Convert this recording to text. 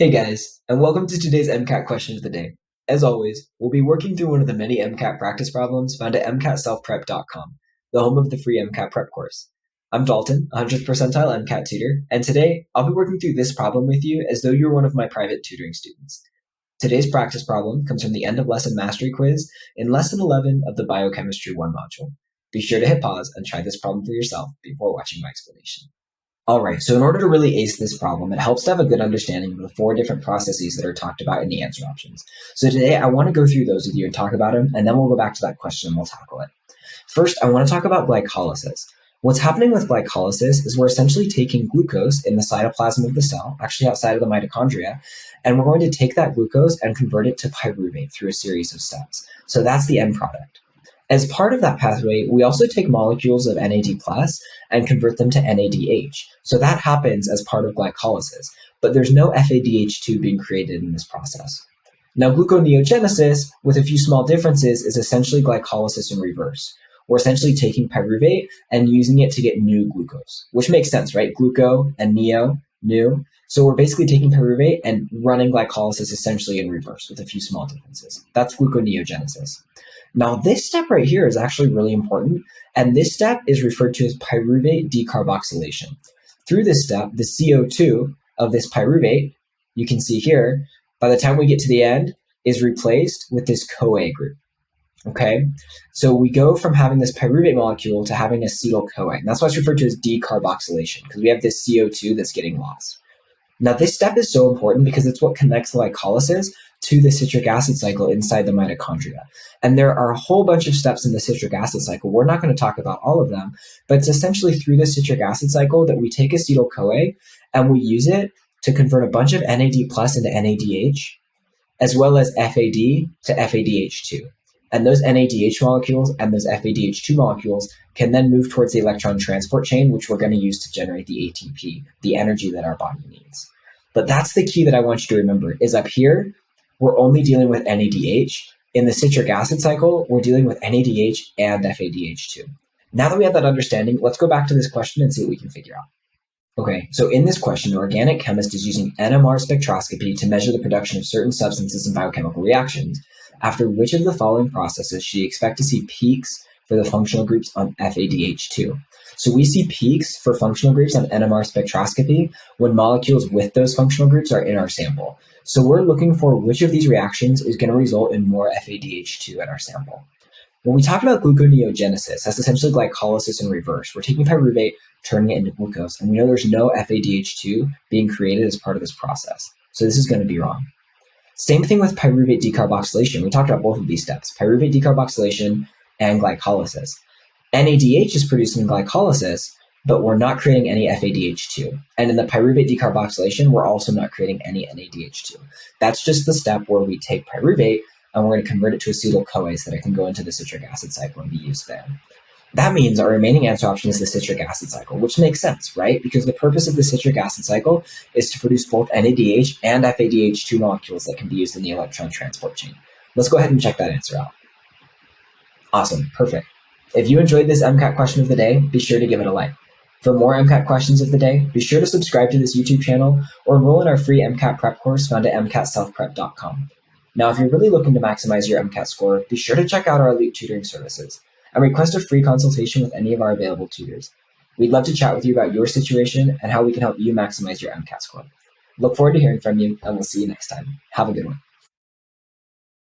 Hey guys, and welcome to today's MCAT question of the day. As always, we'll be working through one of the many MCAT practice problems found at MCATselfprep.com, the home of the free MCAT prep course. I'm Dalton, 100th percentile MCAT tutor, and today I'll be working through this problem with you as though you're one of my private tutoring students. Today's practice problem comes from the end of lesson mastery quiz in lesson 11 of the Biochemistry 1 module. Be sure to hit pause and try this problem for yourself before watching my explanation. All right, so in order to really ace this problem, it helps to have a good understanding of the 4 different processes that are talked about in the answer options. So today I want to go through those with you and talk about them, and then we'll go back to that question and we'll tackle it. First, I want to talk about glycolysis. What's happening with glycolysis is we're essentially taking glucose in the cytoplasm of the cell, actually outside of the mitochondria, and we're going to take that glucose and convert it to pyruvate through a series of steps. So that's the end product. As part of that pathway, we also take molecules of NAD+ and convert them to NADH. So that happens as part of glycolysis, but there's no FADH2 being created in this process. Now, gluconeogenesis, with a few small differences, is essentially glycolysis in reverse. We're essentially taking pyruvate and using it to get new glucose, which makes sense, right? Gluco and new. So we're basically taking pyruvate and running glycolysis essentially in reverse with a few small differences. That's gluconeogenesis. Now, this step right here is actually really important, and this step is referred to as pyruvate decarboxylation. Through this step, the CO2 of this pyruvate, you can see here, by the time we get to the end, is replaced with this CoA group. Okay, so we go from having this pyruvate molecule to having acetyl-CoA, and that's why it's referred to as decarboxylation, because we have this CO2 that's getting lost. Now, this step is so important because it's what connects glycolysis to the citric acid cycle inside the mitochondria. And there are a whole bunch of steps in the citric acid cycle. We're not going to talk about all of them, but it's essentially through the citric acid cycle that we take acetyl-CoA and we use it to convert a bunch of NAD+ into NADH, as well as FAD to FADH2. And those NADH molecules and those FADH2 molecules can then move towards the electron transport chain, which we're going to use to generate the ATP, the energy that our body needs. But that's the key that I want you to remember, is up here, we're only dealing with NADH. In the citric acid cycle, we're dealing with NADH and FADH2. Now that we have that understanding, let's go back to this question and see what we can figure out. Okay, so in this question, an organic chemist is using NMR spectroscopy to measure the production of certain substances in biochemical reactions. After which of the following processes should you expect to see peaks for the functional groups on FADH2? So we see peaks for functional groups on NMR spectroscopy when molecules with those functional groups are in our sample. So we're looking for which of these reactions is going to result in more FADH2 in our sample. When we talk about gluconeogenesis, that's essentially glycolysis in reverse. We're taking pyruvate, turning it into glucose, and we know there's no FADH2 being created as part of this process. So this is going to be wrong. Same thing with pyruvate decarboxylation. We talked about both of these steps, pyruvate decarboxylation and glycolysis. NADH is produced in glycolysis, but we're not creating any FADH2. And in the pyruvate decarboxylation, we're also not creating any NADH2. That's just the step where we take pyruvate and we're going to convert it to acetyl-CoA so that it can go into the citric acid cycle and be used there. That means our remaining answer option is the citric acid cycle, which makes sense, right? Because the purpose of the citric acid cycle is to produce both NADH and FADH2 molecules that can be used in the electron transport chain. Let's go ahead and check that answer out. Awesome, perfect. If you enjoyed this MCAT question of the day, be sure to give it a like. For more MCAT questions of the day, be sure to subscribe to this YouTube channel or enroll in our free MCAT prep course found at MCATselfprep.com. Now, if you're really looking to maximize your MCAT score, be sure to check out our elite tutoring services and request a free consultation with any of our available tutors. We'd love to chat with you about your situation and how we can help you maximize your MCAT score. Look forward to hearing from you, and we'll see you next time. Have a good one.